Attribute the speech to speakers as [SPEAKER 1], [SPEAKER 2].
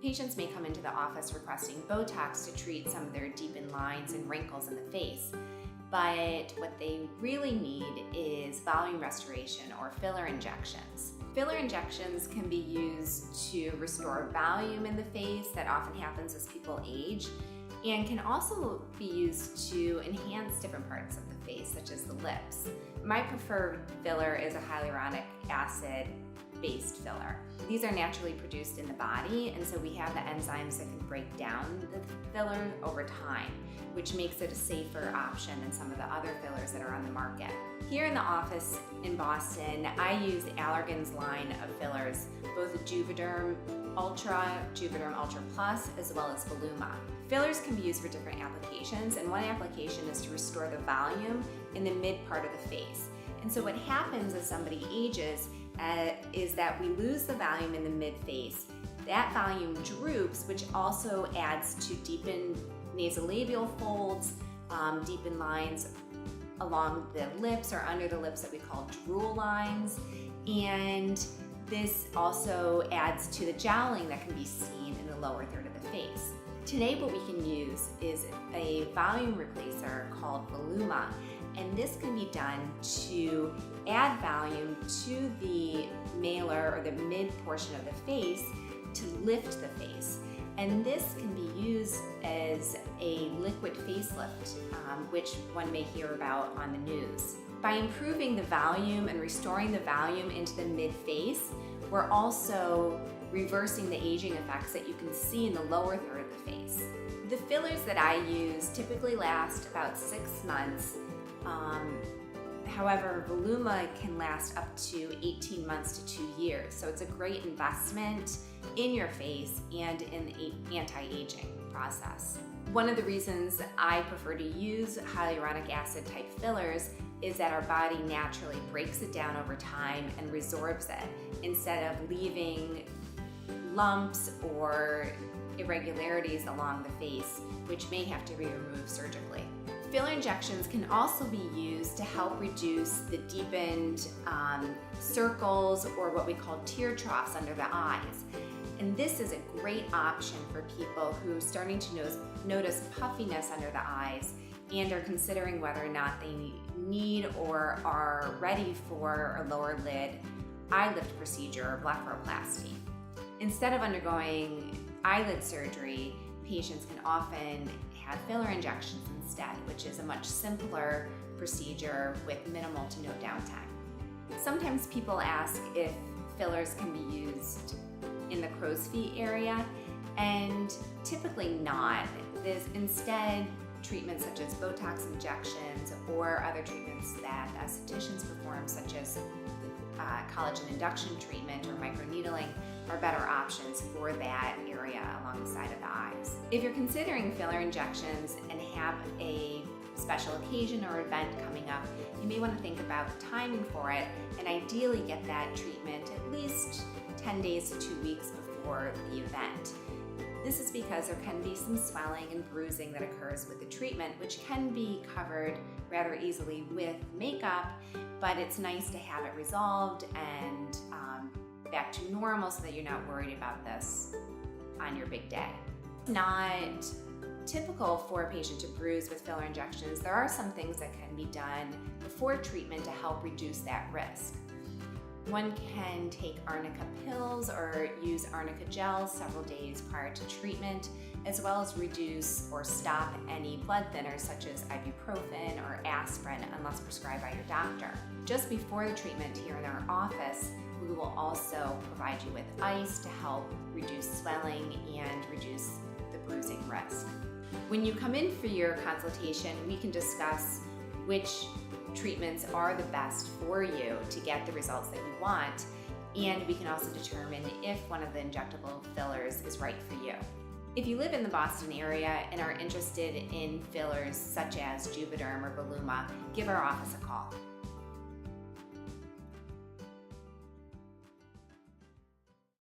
[SPEAKER 1] Patients may come into the office requesting Botox to treat some of their deepened lines and wrinkles in the face, but what they really need is volume restoration or filler injections. Filler injections can be used to restore volume in the face that often happens as people age, and can also be used to enhance different parts of the face, such as the lips. My preferred filler is a hyaluronic acid-based filler. These are naturally produced in the body, and so we have the enzymes that can break down the filler over time, which makes it a safer option than some of the other fillers that are on the market. Here in the office in Boston, I use Allergan's line of fillers, both Juvederm Ultra, Juvederm Ultra Plus, as well as Voluma. Fillers can be used for different applications, and one application is to restore the volume in the mid part of the face. And so what happens as somebody ages is that we lose the volume in the mid face. That volume droops, which also adds to deepened nasolabial folds, deepened lines along the lips or under the lips that we call drool lines, and this also adds to the jowling that can be seen in the lower third of the face. Today what we can use is a volume replacer called Voluma, and this can be done to add volume to the malar or the mid portion of the face to lift the face. And this can be used as a liquid facelift, which one may hear about on the news. By improving the volume and restoring the volume into the mid-face, we're also reversing the aging effects that you can see in the lower third of the face. The fillers that I use typically last about 6 months. However, Voluma can last up to 18 months to 2 years, so it's a great investment in your face and in the anti-aging process. One of the reasons I prefer to use hyaluronic acid type fillers is that our body naturally breaks it down over time and resorbs it, instead of leaving lumps or irregularities along the face, which may have to be removed surgically. Filler injections can also be used to help reduce the deepened circles or what we call tear troughs under the eyes. And this is a great option for people who are starting to notice puffiness under the eyes and are considering whether or not they need or are ready for a lower lid eye lift procedure or blepharoplasty. Instead of undergoing eyelid surgery, patients can often have filler injections instead, which is a much simpler procedure with minimal to no downtime. Sometimes people ask if fillers can be used in the crow's feet area, and typically not. There's instead treatments such as Botox injections or other treatments that estheticians perform, such as collagen induction treatment or microneedling, are better options for that area along the side of the eyes. If you're considering filler injections and have a special occasion or event coming up, you may want to think about the timing for it and ideally get that treatment at least 10 days to 2 weeks before the event. This is because there can be some swelling and bruising that occurs with the treatment, which can be covered rather easily with makeup, but it's nice to have it resolved and back to normal so that you're not worried about this on your big day. It's not typical for a patient to bruise with filler injections. There are some things that can be done before treatment to help reduce that risk. One can take arnica pills or use arnica gel several days prior to treatment, as well as reduce or stop any blood thinners such as ibuprofen or aspirin unless prescribed by your doctor. Just before the treatment here in our office, we will also provide you with ice to help reduce swelling and reduce the bruising risk. When you come in for your consultation, we can discuss which treatments are the best for you to get the results that you want, and we can also determine if one of the injectable fillers is right for you. If you live in the Boston area and are interested in fillers such as Juvederm or Voluma, give our office a call.